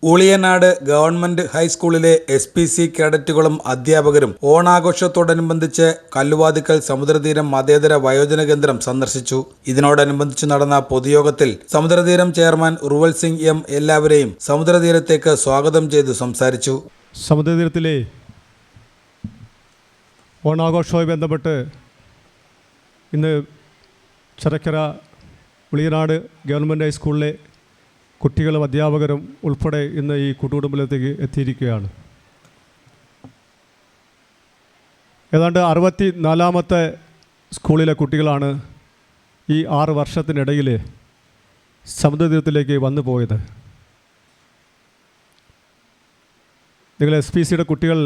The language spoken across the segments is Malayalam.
ഊളിയനാട് ഗവൺമെന്റ് ഹൈസ്കൂളിലെ SPC കേഡറ്റുകളും അധ്യാപകരും ഓണാഘോഷത്തോടനുബന്ധിച്ച് കല്ലുവാതിക്കൽ സമുദ്രതീരം മതേതര വയോജന കേന്ദ്രം സന്ദർശിച്ചു. ഇതിനോടനുബന്ധിച്ച് നടന്ന പൊതുയോഗത്തിൽ സമുദ്രതീരം ചെയർമാൻ ഉർവൽ സിംഗ് M എല്ലാവരെയും സമുദ്രതീരത്തേക്ക് സ്വാഗതം ചെയ്തു സംസാരിച്ചു. സമുദ്രതീരത്തിലെ ഓണാഘോഷവുമായി ബന്ധപ്പെട്ട് ഇന്ന് ചിറക്കര ഊളിയനാട് ഗവൺമെൻറ് ഹൈസ്കൂളിലെ കുട്ടികളും അധ്യാപകരും ഉൾപ്പെടെ ഇന്ന് ഈ കൂട്ടുകുടുംബത്തിലേക്ക് എത്തിയിരിക്കുകയാണ്. ഏതാണ്ട് 64ാമത്തെ സ്കൂളിലെ കുട്ടികളാണ് ഈ 6 വർഷത്തിനിടയിൽ സമുദ്രതീരത്തിലേക്ക് വന്നു പോയത്. നിങ്ങൾ SPCയുടെ കുട്ടികൾ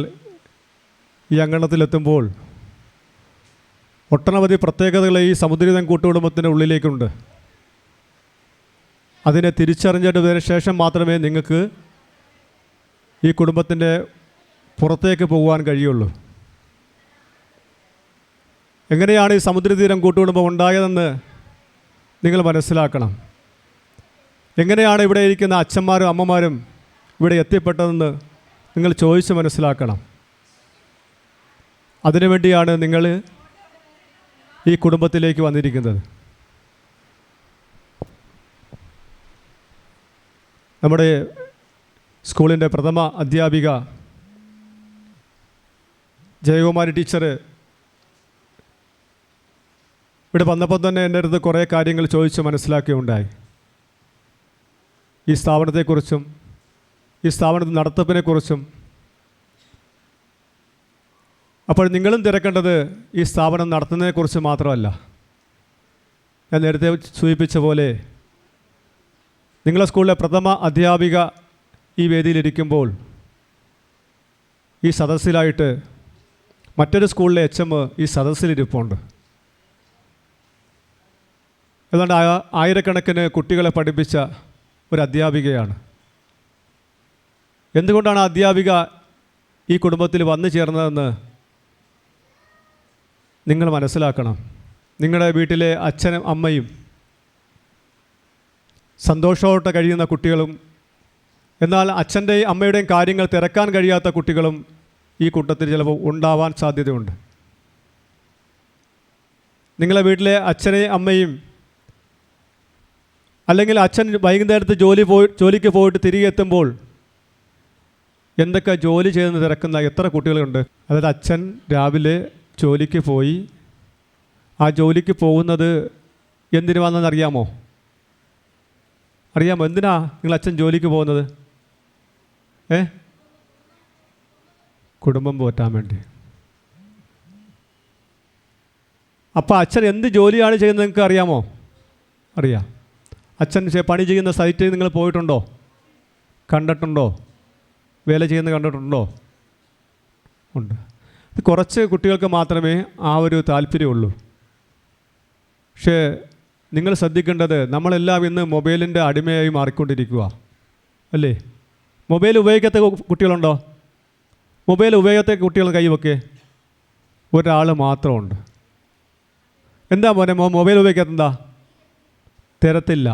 ഈ അങ്കണത്തിലെത്തുമ്പോൾ ഒട്ടനവധി പ്രത്യേകതകൾ ഈ സമുദ്രതീരം കൂട്ടുകുടുംബത്തിൻ്റെ ഉള്ളിലേക്കുണ്ട്. അതിനെ തിരിച്ചറിഞ്ഞതിന് ശേഷം മാത്രമേ നിങ്ങൾക്ക് ഈ കുടുംബത്തിൻ്റെ പുറത്തേക്ക് പോകുവാൻ കഴിയുള്ളൂ. എങ്ങനെയാണ് ഈ സമുദ്രതീരം കൂട്ടുകുടുംബം ഉണ്ടായതെന്ന് നിങ്ങൾ മനസ്സിലാക്കണം. എങ്ങനെയാണ് ഇവിടെ ഇരിക്കുന്ന അച്ഛന്മാരും അമ്മമാരും ഇവിടെ എത്തിപ്പെട്ടതെന്ന് നിങ്ങൾ ചോദിച്ച് മനസ്സിലാക്കണം. അതിനുവേണ്ടിയാണ് നിങ്ങൾ ഈ കുടുംബത്തിലേക്ക് വന്നിരിക്കുന്നത്. നമ്മുടെ സ്കൂളിൻ്റെ പ്രഥമ അധ്യാപിക ജയകുമാരി ടീച്ചർ ഇവിടെ വന്നപ്പോൾ തന്നെ എൻ്റെ അടുത്ത് കുറേ കാര്യങ്ങൾ ചോദിച്ച് മനസ്സിലാക്കുകയുണ്ടായി. ഈ സ്ഥാപനത്തെക്കുറിച്ചും ഈ സ്ഥാപനത്തിൻ്റെ നടത്തിപ്പിനെക്കുറിച്ചും. അപ്പോൾ നിങ്ങളും തിരക്കേണ്ടത് ഈ സ്ഥാപനം നടത്തുന്നതിനെക്കുറിച്ച് മാത്രമല്ല. ഞാൻ നേരത്തെ സൂചിപ്പിച്ച പോലെ നിങ്ങളെ സ്കൂളിലെ പ്രഥമ അധ്യാപിക ഈ വേദിയിലിരിക്കുമ്പോൾ ഈ സദസ്സിലായിട്ട് മറ്റൊരു സ്കൂളിലെ HM ഈ സദസ്സിലിരിപ്പുണ്ട്. ഏതാണ്ട് ആയിരക്കണക്കിന് കുട്ടികളെ പഠിപ്പിച്ച ഒരു അധ്യാപികയാണ്. എന്തുകൊണ്ടാണ് അധ്യാപിക ഈ കുടുംബത്തിൽ വന്നു ചേർന്നതെന്ന് നിങ്ങൾ മനസ്സിലാക്കണം. നിങ്ങളുടെ വീട്ടിലെ അച്ഛനും അമ്മയും സന്തോഷത്തോടെ കഴിയുന്ന കുട്ടികളും എന്നാൽ അച്ഛൻ്റെയും അമ്മയുടെയും കാര്യങ്ങൾ തിരക്കാൻ കഴിയാത്ത കുട്ടികളും ഈ കൂട്ടത്തിൽ ചിലപ്പോൾ ഉണ്ടാവാൻ സാധ്യതയുണ്ട്. നിങ്ങളെ വീട്ടിലെ അച്ഛനെയും അമ്മയും അല്ലെങ്കിൽ അച്ഛൻ വൈകുന്നേരത്ത് ജോലിക്ക് പോയിട്ട് തിരികെ എത്തുമ്പോൾ എന്തൊക്കെ ജോലി ചെയ്തെന്ന് തിരക്കുന്ന എത്ര കുട്ടികളുണ്ട്. അതായത് അച്ഛൻ രാവിലെ ജോലിക്ക് പോയി ആ ജോലിക്ക് പോകുന്നത് എന്തിനു വന്നെന്നറിയാമോ? അറിയാമോ? എന്തിനാ നിങ്ങൾ അച്ഛൻ ജോലിക്ക് പോകുന്നത്? കുടുംബം പോറ്റാൻ വേണ്ടി. അപ്പോൾ അച്ഛൻ എന്ത് ജോലിയാണ് ചെയ്യുന്നത് നിങ്ങൾക്ക് അറിയാമോ? അറിയാം. അച്ഛൻ പണി ചെയ്യുന്ന സൈറ്റിൽ നിങ്ങൾ പോയിട്ടുണ്ടോ? കണ്ടിട്ടുണ്ടോ? വേല ചെയ്യുന്നത് കണ്ടിട്ടുണ്ടോ? ഉണ്ട്. കുറച്ച് കുട്ടികൾക്ക് മാത്രമേ ആ ഒരു താല്പര്യമുള്ളൂ. പക്ഷേ നിങ്ങൾ ശ്രദ്ധിക്കേണ്ടത് നമ്മളെല്ലാം ഇന്ന് മൊബൈലിൻ്റെ അടിമയായി മാറിക്കൊണ്ടിരിക്കുക അല്ലേ? മൊബൈൽ ഉപയോഗിക്കാത്ത കുട്ടികളുണ്ടോ? മൊബൈൽ ഉപയോഗിക്കാത്ത കുട്ടികൾ കൈവയ്ക്ക് ഒരാൾ മാത്രമുണ്ട്. എന്താ മോനെ മൊബൈൽ ഉപയോഗിക്കാത്ത? എന്താ? തരത്തില്ല.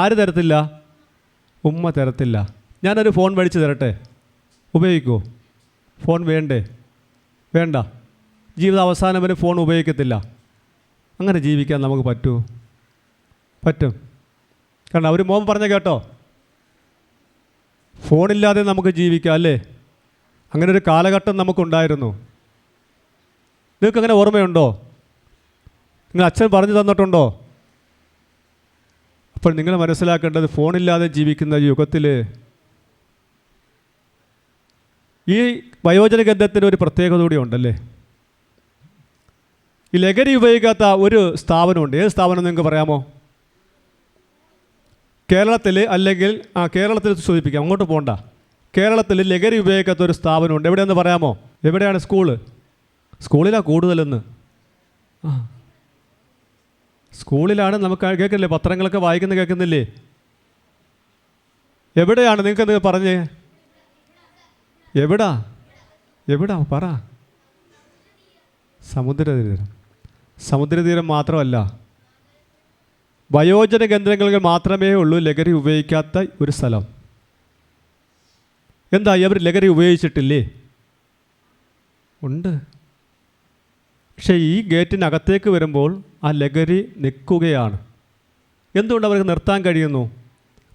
ആര് തരത്തില്ല? ഉമ്മ തരത്തില്ല. ഞാനൊരു ഫോൺ മേടിച്ച് തരട്ടെ, ഉപയോഗിക്കുമോ? ഫോൺ വേണ്ടേ? വേണ്ട. ജീവിത അവസാനം വരെ ഫോൺ ഉപയോഗിക്കത്തില്ല. അങ്ങനെ ജീവിക്കാൻ നമുക്ക് പറ്റുമോ? പറ്റും. കാരണം അവർ മോൻ പറഞ്ഞ കേട്ടോ, ഫോണില്ലാതെ നമുക്ക് ജീവിക്കാം അല്ലേ? അങ്ങനെ ഒരു കാലഘട്ടം നമുക്കുണ്ടായിരുന്നു. നിങ്ങൾക്ക് അങ്ങനെ ഓർമ്മയുണ്ടോ? നിങ്ങൾ അച്ഛൻ പറഞ്ഞു തന്നിട്ടുണ്ടോ? അപ്പോൾ നിങ്ങൾ മനസ്സിലാക്കേണ്ടത് ഫോണില്ലാതെ ജീവിക്കുന്ന യുഗത്തിൽ ഈ വയോജന കേന്ദ്രത്തിന് ഒരു പ്രത്യേകത കൂടി ഉണ്ടല്ലേ. ഈ ലഹരി ഉപയോഗിക്കാത്ത ഒരു സ്ഥാപനമുണ്ട്. ഏത് സ്ഥാപനം നിങ്ങൾക്ക് പറയാമോ? കേരളത്തിൽ അല്ലെങ്കിൽ കേരളത്തിൽ സൂചിപ്പിക്കാം, അങ്ങോട്ട് പോകണ്ട. കേരളത്തിൽ ലഹരി ഉപയോഗിക്കാത്ത ഒരു സ്ഥാപനമുണ്ട്. എവിടെയെന്ന് പറയാമോ? എവിടെയാണ്? സ്കൂളിലാണ് കൂടുതലെന്ന്. സ്കൂളിലാണ്. നമുക്ക് കേൾക്കുന്നില്ലേ? പത്രങ്ങളൊക്കെ വായിക്കുന്ന കേൾക്കുന്നില്ലേ? എവിടെയാണ്? നിങ്ങൾക്ക് പറഞ്ഞേ. എവിടാ പറ. സമുദ്രതീരം മാത്രമല്ല, വയോജന കേന്ദ്രങ്ങളിൽ മാത്രമേ ഉള്ളൂ ലഹരി ഉപയോഗിക്കാത്ത ഒരു സ്ഥലം. എന്താ അവർ ലഹരി ഉപയോഗിച്ചിട്ടില്ലേ? ഉണ്ട്. പക്ഷേ ഈ ഗേറ്റിനകത്തേക്ക് വരുമ്പോൾ ആ ലഹരി നിൽക്കുകയാണ്. എന്തുകൊണ്ട് അവർക്ക് നിർത്താൻ കഴിയുന്നു?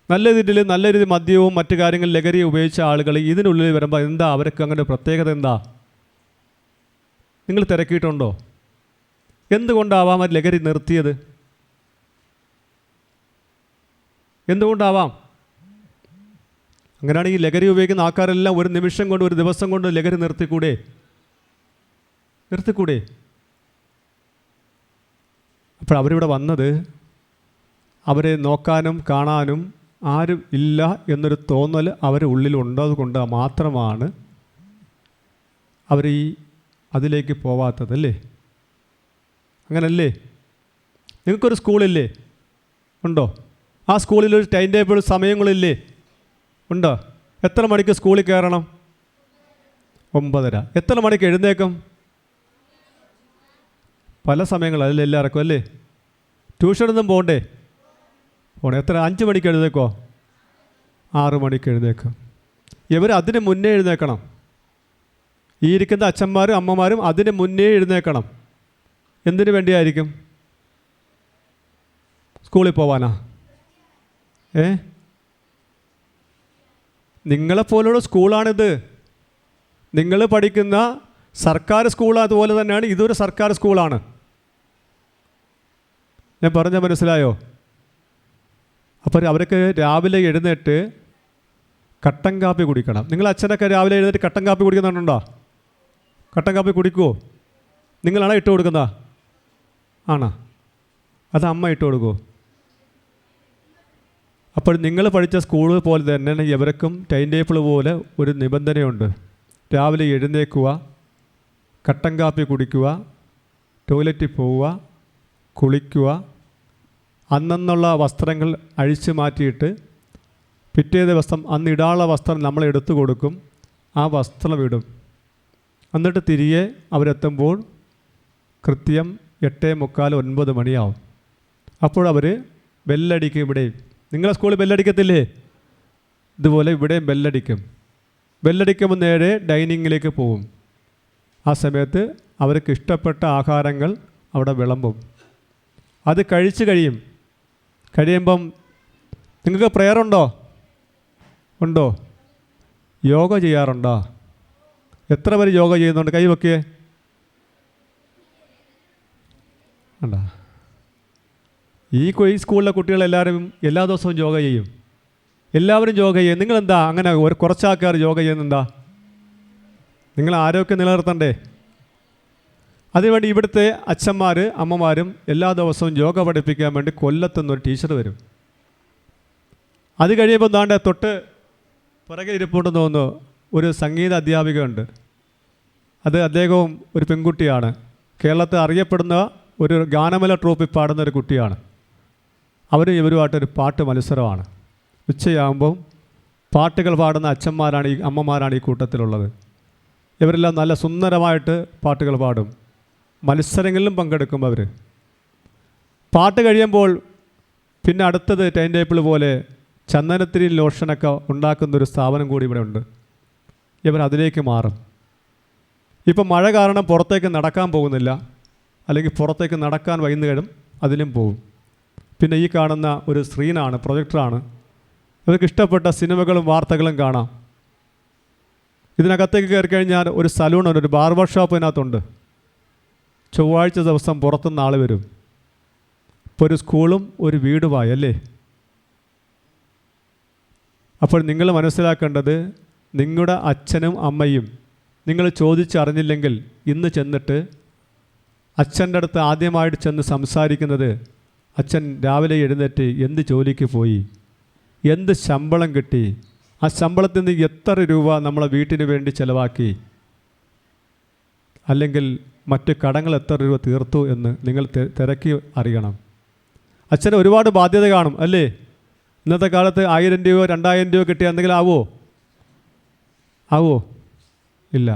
നല്ല രീതിയിൽ മദ്യവും മറ്റു കാര്യങ്ങളിൽ ലഹരി ഉപയോഗിച്ച ആളുകൾ ഇതിനുള്ളിൽ വരുമ്പോൾ എന്താ അവർക്ക് അങ്ങനെ പ്രത്യേകത എന്താ? നിങ്ങൾ തിരക്കിയിട്ടുണ്ടോ? എന്തുകൊണ്ടാവാം അവർ ലഹരി നിർത്തിയത്? എന്തുകൊണ്ടാവാം? അങ്ങനെയാണെങ്കിൽ ലഹരി ഉപയോഗിക്കുന്ന ആൾക്കാരെല്ലാം ഒരു നിമിഷം കൊണ്ട്, ഒരു ദിവസം കൊണ്ട് ലഹരി നിർത്തിക്കൂടെ? അപ്പോൾ അവരിവിടെ വന്നത് അവരെ നോക്കാനും കാണാനും ആരും ഇല്ല എന്നൊരു തോന്നൽ അവരുടെ ഉള്ളിലുണ്ടത് കൊണ്ട് മാത്രമാണ് അവർ അതിലേക്ക് പോവാത്തതല്ലേ? അങ്ങനല്ലേ? നിങ്ങൾക്കൊരു സ്കൂളില്ലേ? ഉണ്ടോ? ആ സ്കൂളിലൊരു ടൈം ടേബിൾ സമയങ്ങളില്ലേ? ഉണ്ടോ? എത്ര മണിക്ക് സ്കൂളിൽ കയറണം? 9:30. എത്ര മണിക്ക് എഴുന്നേക്കും? പല സമയങ്ങളല്ലേ എല്ലാവർക്കും അല്ലേ? ട്യൂഷനൊന്നും പോകണ്ടേ? പോകണം. എത്ര? 5 മണിക്ക് എഴുന്നേക്കോ? 6 മണിക്ക് എഴുന്നേക്കും. ഇവർ അതിന് മുന്നേ എഴുന്നേക്കണം. ഈ ഇരിക്കുന്ന അച്ഛന്മാരും അമ്മമാരും അതിന് മുന്നേ എഴുന്നേക്കണം. എന്തിനു വേണ്ടിയായിരിക്കും? സ്കൂളിൽ പോവാനാ? നിങ്ങളെപ്പോലുള്ള സ്കൂളാണിത്. നിങ്ങൾ പഠിക്കുന്ന സർക്കാർ സ്കൂൾ അതുപോലെ തന്നെയാണ്. ഇതൊരു സർക്കാർ സ്കൂളാണ്. ഞാൻ പറഞ്ഞ മനസ്സിലായോ? അപ്പോൾ അവർക്ക് രാവിലെ എഴുന്നേറ്റ് കട്ടൻ കാപ്പി കുടിക്കണം. നിങ്ങൾ അച്ഛനൊക്കെ രാവിലെ എഴുന്നേറ്റ് കട്ടൻ കാപ്പി കുടിക്കുന്നുണ്ടോ? കട്ടൻ കാപ്പി കുടിക്കുമോ? നിങ്ങളാണോ ഇട്ട് കൊടുക്കുന്ന? ആണോ? അത് അമ്മ ഇട്ട് കൊടുക്കുമോ? അപ്പോൾ നിങ്ങൾ പഠിച്ച സ്കൂൾ പോലെ തന്നെ ഇവർക്കും ടൈം ടേബിൾ പോലെ ഒരു നിബന്ധനയുണ്ട്. രാവിലെ എഴുന്നേക്കുക, കട്ടൻ കാപ്പി കുടിക്കുക, ടോയ്ലറ്റിൽ പോവുക, കുളിക്കുക, അന്നുള്ള വസ്ത്രങ്ങൾ അഴിച്ചു മാറ്റിയിട്ട് പിറ്റേ ദിവസം അന്ന് ഇടാനുള്ള വസ്ത്രം നമ്മൾ എടുത്തു കൊടുക്കും. ആ വസ്ത്രം ഇടും. എന്നിട്ട് തിരികെ അവരെത്തുമ്പോൾ കൃത്യം 8:45, 9 മണിയാവും. അപ്പോഴവർ ബെല്ലടിക്കും. ഇവിടെയും നിങ്ങളെ സ്കൂളിൽ ബെല്ലടിക്കത്തില്ലേ? ഇതുപോലെ ഇവിടെയും ബെല്ലടിക്കും. ബെല്ലടിക്കുമ്പോൾ നേരെ ഡൈനിങ്ങിലേക്ക് പോവും. ആ സമയത്ത് അവർക്ക് ഇഷ്ടപ്പെട്ട ആഹാരങ്ങൾ അവിടെ വിളമ്പും. അത് കഴിയുമ്പം നിങ്ങൾക്ക് പ്രെയറുണ്ടോ? ഉണ്ടോ? യോഗ ചെയ്യാറുണ്ടോ? എത്ര പേര് യോഗ ചെയ്യുന്നുണ്ട്? കൈ വെക്കേ. ഉണ്ടോ? ഈ സ്കൂളിലെ കുട്ടികളെല്ലാവരും എല്ലാ ദിവസവും യോഗ ചെയ്യും. എല്ലാവരും യോഗ ചെയ്യും. നിങ്ങളെന്താ അങ്ങനെ കുറച്ച് ആൾക്കാർ യോഗ ചെയ്യുന്നെന്താ? നിങ്ങൾ ആരോഗ്യം നിലനിർത്തണ്ടേ? അതിനുവേണ്ടി ഇവിടുത്തെ അച്ഛന്മാർ അമ്മമാരും എല്ലാ ദിവസവും യോഗ പഠിപ്പിക്കാൻ വേണ്ടി കൊല്ലത്തുനിന്നൊരു ടീച്ചർ വരും. അത് കഴിയുമ്പോൾ ദാണ്ടെ തൊട്ട് പുറകെ ഇരിപ്പുണ്ടെന്ന് തോന്നുന്നു ഒരു സംഗീത അധ്യാപികയുണ്ട്. അദ്ദേഹവും ഒരു പെൺകുട്ടിയാണ്. കേരളത്തിൽ അറിയപ്പെടുന്ന ഒരു ഗാനമേള ട്രോഫി പാടുന്ന ഒരു കുട്ടിയാണ്. അവരും ഇവരുമായിട്ടൊരു പാട്ട് മത്സരമാണ്. ഉച്ചയാകുമ്പം പാട്ടുകൾ പാടുന്ന അമ്മമാരാണ് ഈ കൂട്ടത്തിലുള്ളത്. ഇവരെല്ലാം നല്ല സുന്ദരമായിട്ട് പാട്ടുകൾ പാടും. മത്സരങ്ങളിലും പങ്കെടുക്കും അവർ. പാട്ട് കഴിയുമ്പോൾ പിന്നെ അടുത്തത് ടൈം ടേബിൾ പോലെ ചന്ദനത്തിരി ലോഷനൊക്കെ ഉണ്ടാക്കുന്നൊരു സ്ഥാപനം കൂടി ഇവിടെ ഉണ്ട്. ഇവർ അതിലേക്ക് മാറും. ഇപ്പം മഴ കാരണം പുറത്തേക്ക് നടക്കാൻ പോകുന്നില്ല, അല്ലെങ്കിൽ പുറത്തേക്ക് നടക്കാൻ വൈകുന്നേരം അതിലും പോകും. പിന്നെ ഈ കാണുന്ന ഒരു സ്ക്രീനാണ്, പ്രൊജക്ടറാണ്. ഇവർക്ക് ഇഷ്ടപ്പെട്ട സിനിമകളും വാർത്തകളും കാണാം. ഇതിനകത്തേക്ക് കയറി കഴിഞ്ഞാൽ ഒരു സലൂണുണ്ട്, ഒരു ബാർബർ ഷോപ്പ് ഇതിനകത്തുണ്ട്. ചൊവ്വാഴ്ച ദിവസം പുറത്തുനിന്ന് ആൾ വരും. ഇപ്പോൾ ഒരു സ്കൂളും ഒരു വീടുമായി അല്ലേ? അപ്പോൾ നിങ്ങൾ മനസ്സിലാക്കേണ്ടത്, നിങ്ങളുടെ അച്ഛനും അമ്മയും നിങ്ങൾ ചോദിച്ചറിഞ്ഞില്ലെങ്കിൽ ഇന്ന് ചെന്നിട്ട് അച്ഛൻ്റെ അടുത്ത് ആദ്യമായിട്ട് ചെന്ന് സംസാരിക്കുന്നത്, അച്ഛൻ രാവിലെ എഴുന്നേറ്റ് എന്ത് ജോലിക്ക് പോയി, എന്ത് ശമ്പളം കിട്ടി, ആ ശമ്പളത്തിൽ നിന്ന് എത്ര രൂപ നമ്മളെ വീട്ടിന് വേണ്ടി ചിലവാക്കി, അല്ലെങ്കിൽ മറ്റ് കടങ്ങൾ എത്ര രൂപ തീർത്തു എന്ന് നിങ്ങൾ തിരക്കി അറിയണം. അച്ഛന് ഒരുപാട് ബാധ്യത കാണും അല്ലേ? ഇന്നത്തെ കാലത്ത് 1000 രൂപയോ 2000 രൂപ കിട്ടിയാൽ എന്തെങ്കിലും ആവോ? ഇല്ല.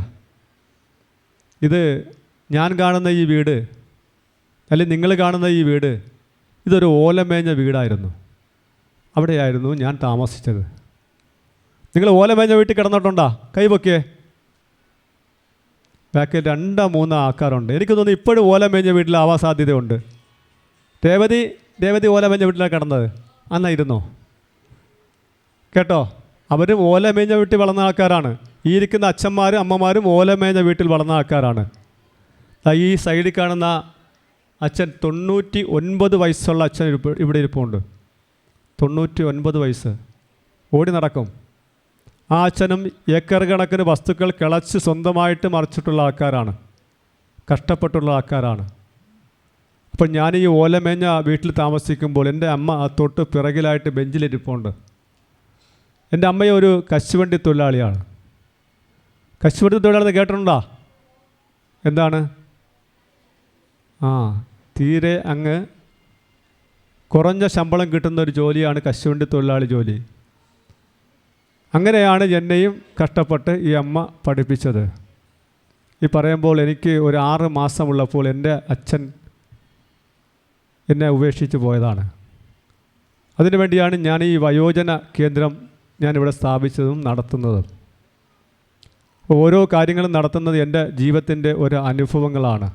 ഇത് ഞാൻ കാണുന്ന ഈ വീട്, അല്ലെങ്കിൽ നിങ്ങൾ കാണുന്ന ഈ വീട്, ഇതൊരു ഓലമേഞ്ഞ വീടായിരുന്നു. അവിടെയായിരുന്നു ഞാൻ താമസിച്ചത്. നിങ്ങൾ ഓല മേഞ്ഞ വീട്ടിൽ കിടന്നിട്ടുണ്ടോ? കൈ പൊക്കിയേ. ബാക്കിൽ 2-3 ആൾക്കാരുണ്ട്. എനിക്ക് തോന്നുന്നു ഇപ്പോഴും ഓല മേഞ്ഞ വീട്ടിലാവാൻ സാധ്യതയുണ്ട്. രേവതി ഓല മേഞ്ഞ വീട്ടിലാണ് കിടന്നത്. അന്നായിരുന്നോ? കേട്ടോ, അവരും ഓല മേഞ്ഞ വീട്ടിൽ വളർന്ന ആൾക്കാരാണ്. ഈ ഇരിക്കുന്ന അച്ഛന്മാരും അമ്മമാരും ഓല മേഞ്ഞ വീട്ടിൽ വളർന്ന ആൾക്കാരാണ്. ഈ സൈഡിൽ കാണുന്ന അച്ഛൻ 99 വയസ്സുള്ള അച്ഛൻ ഇവിടെ ഇരിപ്പുണ്ട്. 99 വയസ്സ്. ഓടി നടക്കും. ആ അച്ഛനും ഏക്കർ കണക്കിന് വസ്തുക്കൾ കിളച്ച് സ്വന്തമായിട്ട് മറിച്ചിട്ടുള്ള ആൾക്കാരാണ്. കഷ്ടപ്പെട്ടുള്ള ആൾക്കാരാണ്. അപ്പം ഞാൻ ഈ ഓലമേഞ്ഞ വീട്ടിൽ താമസിക്കുമ്പോൾ എൻ്റെ അമ്മ തൊട്ട് പിറകിലായിട്ട് ബെഞ്ചിലിരിപ്പുണ്ട്. എൻ്റെ അമ്മയെ ഒരു കശുവണ്ടി തൊഴിലാളിയാണ്. കശുവണ്ടി തൊഴിലാളി കേട്ടിട്ടുണ്ടോ? എന്താണ്? തീരെ അങ്ങ് കുറഞ്ഞ ശമ്പളം കിട്ടുന്ന ഒരു ജോലിയാണ് കശുവണ്ടി തൊഴിലാളി ജോലി. അങ്ങനെയാണ് എന്നെയും കഷ്ടപ്പെട്ട് ഈ അമ്മ പഠിപ്പിച്ചത്. ഈ പറയുമ്പോൾ എനിക്ക് ഒരു 6 മാസമുള്ളപ്പോൾ എൻ്റെ അച്ഛൻ എന്നെ ഉപേക്ഷിച്ച് പോയതാണ്. അതിനുവേണ്ടിയാണ് ഞാൻ ഈ വയോജന കേന്ദ്രം ഞാനിവിടെ സ്ഥാപിച്ചതും നടത്തുന്നതും. ഓരോ കാര്യങ്ങളും നടത്തുന്നത് എൻ്റെ ജീവിതത്തിൻ്റെ ഒരു അനുഭവങ്ങളാണ്.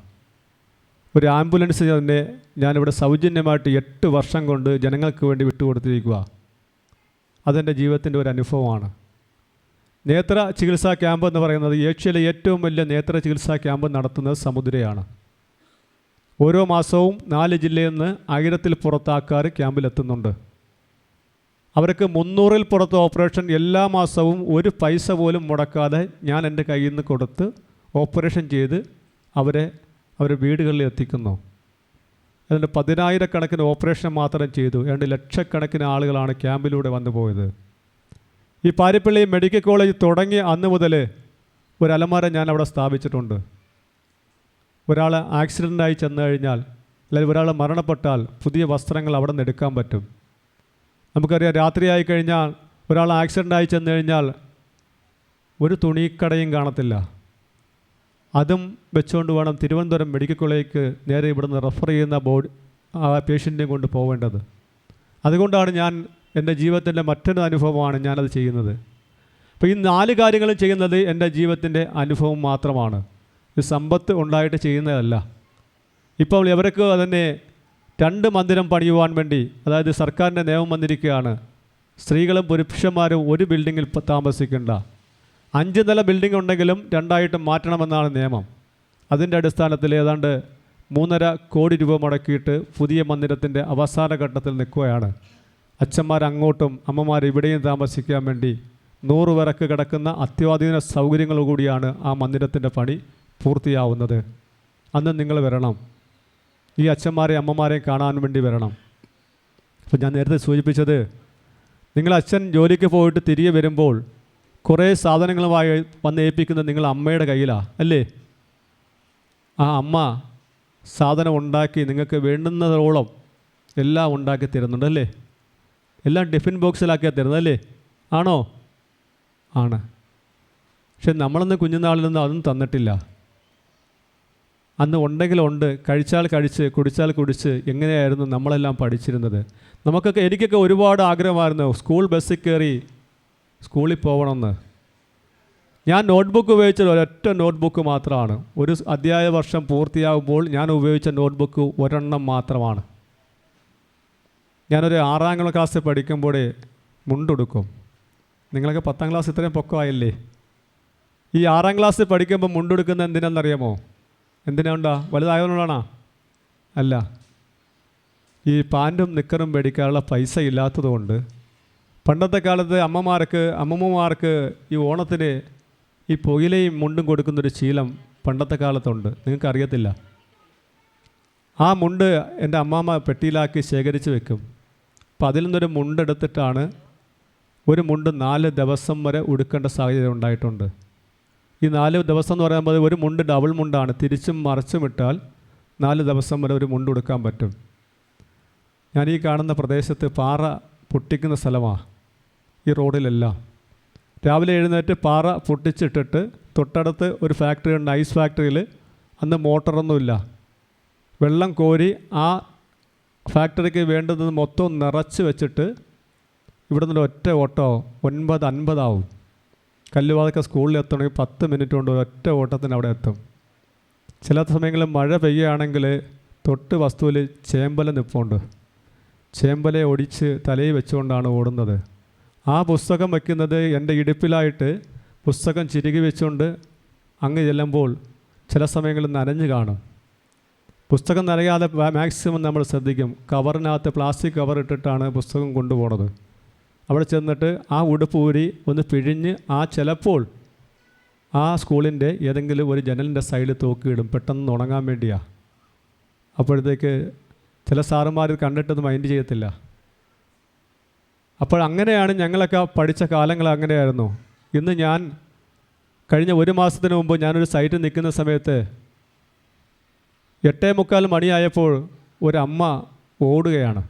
ഒരു ആംബുലൻസ് തന്നെ ഞാനിവിടെ സൗജന്യമായിട്ട് 8 വർഷം കൊണ്ട് ജനങ്ങൾക്ക് വേണ്ടി വിട്ടുകൊടുത്തിരിക്കുക. അതെൻ്റെ ജീവിതത്തിൻ്റെ ഒരു അനുഭവമാണ്. നേത്ര ചികിത്സാ ക്യാമ്പ് എന്ന് പറയുന്നത് ഏഷ്യയിലെ ഏറ്റവും വലിയ നേത്ര ചികിത്സാ ക്യാമ്പ് നടത്തുന്നത് സമുദ്രയാണ്. ഓരോ മാസവും 4 ജില്ലയിൽ നിന്ന് 1000-ൽ പുറത്ത് ആൾക്കാർ ക്യാമ്പിലെത്തുന്നുണ്ട്. അവർക്ക് 300-ൽ പുറത്ത് ഓപ്പറേഷൻ എല്ലാ മാസവും ഒരു പൈസ പോലും മുടക്കാതെ ഞാൻ എൻ്റെ കയ്യിൽ നിന്ന് കൊടുത്ത് ഓപ്പറേഷൻ ചെയ്ത് അവരെ വീടുകളിൽ എത്തിക്കുന്നു. അതിൻ്റെ 10,000-കണക്കിന് ഓപ്പറേഷൻ മാത്രം ചെയ്തു. 2 ലക്ഷക്കണക്കിന് ആളുകളാണ് ക്യാമ്പിലൂടെ വന്നു പോയത്. ഈ പാരിപ്പള്ളി മെഡിക്കൽ കോളേജ് തുടങ്ങിയ അന്ന് മുതൽ ഒരു അലമാര ഞാൻ അവിടെ സ്ഥാപിച്ചിട്ടുണ്ട്. ഒരാൾ ആക്സിഡൻ്റായി ചെന്ന് കഴിഞ്ഞാൽ, അല്ലെങ്കിൽ ഒരാൾ മരണപ്പെട്ടാൽ പുതിയ വസ്ത്രങ്ങൾ അവിടെ നിന്ന് എടുക്കാൻ പറ്റും. നമുക്കറിയാം, രാത്രിയായി കഴിഞ്ഞാൽ ഒരാൾ ആക്സിഡൻ്റായി ചെന്ന് കഴിഞ്ഞാൽ ഒരു തുണിക്കടയും കാണത്തില്ല. അതും വെച്ചുകൊണ്ട് വേണം തിരുവനന്തപുരം മെഡിക്കൽ കോളേജിലേക്ക് നേരെ ഇവിടുന്ന് റെഫർ ചെയ്യുന്ന ആ പേഷ്യൻറ്റിനെയും കൊണ്ട് പോവേണ്ടത്. അതുകൊണ്ടാണ് ഞാൻ എൻ്റെ ജീവിതത്തിൻ്റെ മറ്റൊരു അനുഭവമാണ് ഞാനത് ചെയ്യുന്നത്. അപ്പോൾ ഈ 4 കാര്യങ്ങളും ചെയ്യുന്നത് എൻ്റെ ജീവിതത്തിൻ്റെ അനുഭവം മാത്രമാണ്. ഇത് സമ്പത്ത് ഉണ്ടായിട്ട് ചെയ്യുന്നതല്ല. ഇപ്പോൾ ഇവർക്ക് തന്നെ 2 മന്ദിരം പണിയുവാൻ വേണ്ടി, അതായത് സർക്കാരിൻ്റെ നിയമം വന്നിരിക്കുകയാണ്. സ്ത്രീകളും പുരുഷന്മാരും ഒരു ബിൽഡിങ്ങിൽ താമസിക്കേണ്ട. 5 നില ബിൽഡിംഗ് ഉണ്ടെങ്കിലും 2ആയിട്ട് മാറ്റണമെന്നാണ് നിയമം. അതിൻ്റെ അടിസ്ഥാനത്തിൽ ഏതാണ്ട് 3.5 കോടി രൂപ മുടക്കിയിട്ട് പുതിയ മന്ദിരത്തിൻ്റെ അവസാന ഘട്ടത്തിൽ നിൽക്കുകയാണ്. അച്ഛന്മാർ അങ്ങോട്ടും അമ്മമാർ ഇവിടെയും താമസിക്കാൻ വേണ്ടി 100 പേർക്ക് കിടക്കുന്ന അത്യാധുനിക സൗകര്യങ്ങൾ കൂടിയാണ് ആ മന്ദിരത്തിൻ്റെ പണി പൂർത്തിയാവുന്നത്. അന്ന് നിങ്ങൾ വരണം. ഈ അച്ഛന്മാരെയും അമ്മമാരെയും കാണാൻ വേണ്ടി വരണം. അപ്പോൾ ഞാൻ നേരത്തെ സൂചിപ്പിച്ചത്, നിങ്ങൾ അച്ഛൻ ജോലിക്ക് പോയിട്ട് തിരികെ വരുമ്പോൾ കുറേ സാധനങ്ങളുമായി വന്ന് ഏൽപ്പിക്കുന്നത് നിങ്ങൾ അമ്മയുടെ കയ്യിലാണ്, അല്ലേ? ആ അമ്മ സാധനം ഉണ്ടാക്കി നിങ്ങൾക്ക് വേണ്ടുന്നതോളം എല്ലാം ഉണ്ടാക്കി തരുന്നുണ്ടല്ലേ? എല്ലാം ടിഫിൻ ബോക്സിലാക്കിയാൽ തരുന്നതല്ലേ? ആണോ? ആണ്. പക്ഷെ നമ്മളന്ന് കുഞ്ഞുനാളിൽ നിന്ന് അതൊന്നും തന്നിട്ടില്ല. അന്ന് ഉണ്ടെങ്കിലുണ്ട്, കഴിച്ചാൽ കഴിച്ച്, കുടിച്ചാൽ കുടിച്ച്, എങ്ങനെയായിരുന്നു നമ്മളെല്ലാം പഠിച്ചിരുന്നത്. എനിക്കൊക്കെ ഒരുപാട് ആഗ്രഹമായിരുന്നു സ്കൂൾ ബസ്സിൽ കയറി സ്കൂളിൽ പോകണമെന്ന്. ഞാൻ നോട്ട്ബുക്ക് ഉപയോഗിച്ചത് ഒരൊറ്റ നോട്ട്ബുക്ക് മാത്രമാണ്. ഒരു അധ്യായ വർഷം പൂർത്തിയാകുമ്പോൾ ഞാൻ ഉപയോഗിച്ച നോട്ട്ബുക്ക് ഒരെണ്ണം മാത്രമാണ്. ഞാനൊരു 6ാം ക്ലാസ്സിൽ പഠിക്കുമ്പോഴേ മുണ്ടെടുക്കും. നിങ്ങളൊക്കെ 10ാം ക്ലാസ് ഇത്രയും പൊക്കമായില്ലേ? ഈ 6ാം ക്ലാസ്സിൽ പഠിക്കുമ്പോൾ മുണ്ടെടുക്കുന്നത് എന്തിനാണെന്നറിയാമോ? എന്തിനാണ്ടാ? വലുതായതുകൊണ്ടാണോ? അല്ല, ഈ പാൻറ്റും നിക്കറും മേടിക്കാനുള്ള പൈസ ഇല്ലാത്തതുകൊണ്ട് പണ്ടത്തെ കാലത്ത് അമ്മമ്മമാർക്ക് ഈ ഓണത്തിന് ഈ പുകയിലയും മുണ്ടും കൊടുക്കുന്നൊരു ശീലം പണ്ടത്തെ കാലത്തുണ്ട്. നിങ്ങൾക്കറിയത്തില്ല. ആ മുണ്ട് എൻ്റെ അമ്മാമ്മ പെട്ടിയിലാക്കി ശേഖരിച്ച് വെക്കും. അപ്പോൾ അതിൽ നിന്നൊരു മുണ്ടെടുത്തിട്ടാണ് ഒരു മുണ്ട് 4 ദിവസം വരെ ഉടുക്കേണ്ട സാഹചര്യം ഉണ്ടായിട്ടുണ്ട്. ഈ 4 ദിവസം എന്ന് പറയുമ്പോൾ ഒരു മുണ്ട് ഡബിൾ മുണ്ടാണ്. തിരിച്ചും മറിച്ചും ഇട്ടാൽ 4 ദിവസം വരെ ഒരു മുണ്ട് ഉടുക്കാൻ പറ്റും. ഞാൻ ഈ കാണുന്ന പ്രദേശത്ത് പാറ പൊട്ടിക്കുന്ന സ്ഥലമാണ്. ഈ റോഡിലെല്ലാം രാവിലെ എഴുന്നേറ്റ് പാറ പൊട്ടിച്ചിട്ടിട്ട് തൊട്ടടുത്ത് ഒരു ഫാക്ടറി ഉണ്ട്, ഐസ് ഫാക്ടറിയിൽ. അന്ന് മോട്ടറൊന്നുമില്ല. വെള്ളം കോരി ആ ഫാക്ടറിക്ക് വേണ്ടത് മൊത്തം നിറച്ച് വെച്ചിട്ട് ഇവിടെ നിന്ന് ഒറ്റ ഓട്ടോ 9:50 ആവും. കല്ലുവാതൊക്കെ സ്കൂളിൽ എത്തണമെങ്കിൽ 10 മിനിറ്റ് കൊണ്ട് ഒറ്റ ഓട്ടത്തിന് അവിടെ എത്തും. ചില സമയങ്ങളിൽ മഴ പെയ്യുകയാണെങ്കിൽ തൊട്ട് വസ്തുവിൽ ചേമ്പല നിൽപ്പുണ്ട്. ചേമ്പലയെ ഒടിച്ച് തലയിൽ വെച്ചുകൊണ്ടാണ് ഓടുന്നത്. ആ പുസ്തകം വയ്ക്കുന്നത് എൻ്റെ ഇടുപ്പിലായിട്ട് പുസ്തകം ചിരുകി വെച്ചുകൊണ്ട് അങ്ങ് ചെല്ലുമ്പോൾ ചില സമയങ്ങളിൽ നനഞ്ഞു കാണും. പുസ്തകം നനയാതെ മാക്സിമം നമ്മൾ ശ്രദ്ധിക്കും. കവറിനകത്ത് പ്ലാസ്റ്റിക് കവർ ഇട്ടിട്ടാണ് പുസ്തകം കൊണ്ടുപോകുന്നത്. അവിടെ ചെന്നിട്ട് ആ ഉടുപ്പ് ഊരി ഒന്ന് പിഴിഞ്ഞ് ചിലപ്പോൾ ആ സ്കൂളിൻ്റെ ഏതെങ്കിലും ഒരു ജനലിൻ്റെ സൈഡിൽ തൂക്കിയിടും, പെട്ടെന്ന് ഉണങ്ങാൻ വേണ്ടിയാണ്. അപ്പോഴത്തേക്ക് ചില സാറുമാർ കണ്ടിട്ടത് മൈൻഡ് ചെയ്യത്തില്ല. അപ്പോൾ അങ്ങനെയാണ് ഞങ്ങളൊക്കെ പഠിച്ച കാലങ്ങൾ അങ്ങനെയായിരുന്നു. ഇന്ന് ഞാൻ കഴിഞ്ഞ 1 മാസത്തിന് മുമ്പ് ഞാനൊരു സൈറ്റിൽ നിൽക്കുന്ന സമയത്ത് 8:45 മണിയായപ്പോൾ ഒരമ്മ ഓടുകയാണ്.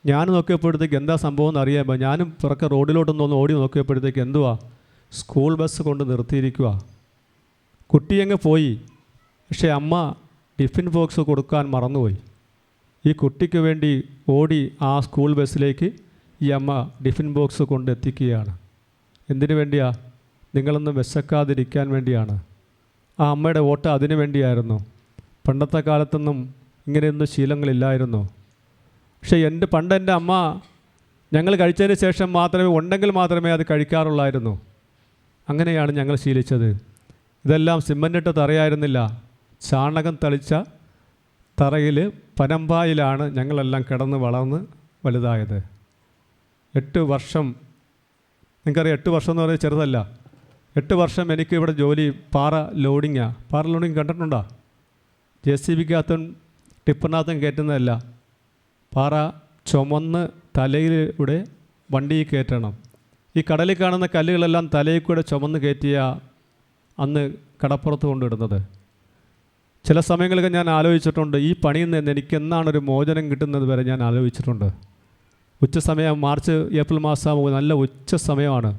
ഞാൻ നോക്കിയപ്പോഴത്തേക്ക് എന്താ സംഭവം എന്ന് അറിയാമോ, ഞാനും പുറക്കെ റോഡിലോട്ടൊന്ന് ഓടി നോക്കിയപ്പോഴത്തേക്ക് എന്തുവാ, സ്കൂൾ ബസ് കൊണ്ട് നിർത്തിയിരിക്കുക. കുട്ടിയങ്ങ് പോയി, പക്ഷേ അമ്മ ടിഫിൻ ബോക്സ് കൊടുക്കാൻ മറന്നുപോയി. ഈ കുട്ടിക്ക് വേണ്ടി ഓടി ആ സ്കൂൾ ബസ്സിലേക്ക് ഈ അമ്മ ടിഫിൻ ബോക്സ് കൊണ്ടെത്തിക്കുകയാണ്. എന്തിനു വേണ്ടിയാ? നിങ്ങളൊന്നും വിശക്കാതിരിക്കാൻ വേണ്ടിയാണ്. ആ അമ്മയുടെ ഓട്ടം അതിനു വേണ്ടിയായിരുന്നു. പണ്ടത്തെ കാലത്തൊന്നും ഇങ്ങനെയൊന്നും ശീലങ്ങളില്ലായിരുന്നു. പക്ഷേ പണ്ട് എൻ്റെ അമ്മ ഞങ്ങൾ കഴിച്ചതിന് ശേഷം ഉണ്ടെങ്കിൽ മാത്രമേ അത് കഴിക്കാറുള്ളായിരുന്നു. അങ്ങനെയാണ് ഞങ്ങൾ ശീലിച്ചത്. ഇതെല്ലാം സിമൻറ്റിട്ട തറയായിരുന്നില്ല, ചാണകം തളിച്ച തറയിൽ പനമ്പായിലാണ് ഞങ്ങളെല്ലാം കിടന്ന് വളർന്ന് വലുതായത്. 8 വർഷം, നിങ്ങൾക്കറിയാം 8 വർഷം എന്ന് പറയുന്നത് ചെറുതല്ല. 8 വർഷം എനിക്ക് ഇവിടെ ജോലി പാറ ലോഡിങ്ങാണ്. പാറ ലോഡിങ് കണ്ടിട്ടുണ്ടോ? JCBക്കകത്തും ടിപ്പറിനകത്തും കയറ്റുന്നതല്ല, പാറ ചുമന്ന് തലയിലൂടെ വണ്ടിയിൽ കയറ്റണം. ഈ കടലിൽ കാണുന്ന കല്ലുകളെല്ലാം തലയിൽ കൂടെ ചുമന്ന് കയറ്റിയ അന്ന് കടപ്പുറത്ത് കൊണ്ടിടുന്നത്. ചില സമയങ്ങളൊക്കെ ഞാൻ ആലോചിച്ചിട്ടുണ്ട്, ഈ പണിയിൽ നിന്ന് എനിക്ക് എന്നാണൊരു മോചനം കിട്ടുന്നത് വരെ ഞാൻ ആലോചിച്ചിട്ടുണ്ട്. ഉച്ച സമയം, മാർച്ച് ഏപ്രിൽ മാസം നല്ല ഉച്ച സമയമാണ്.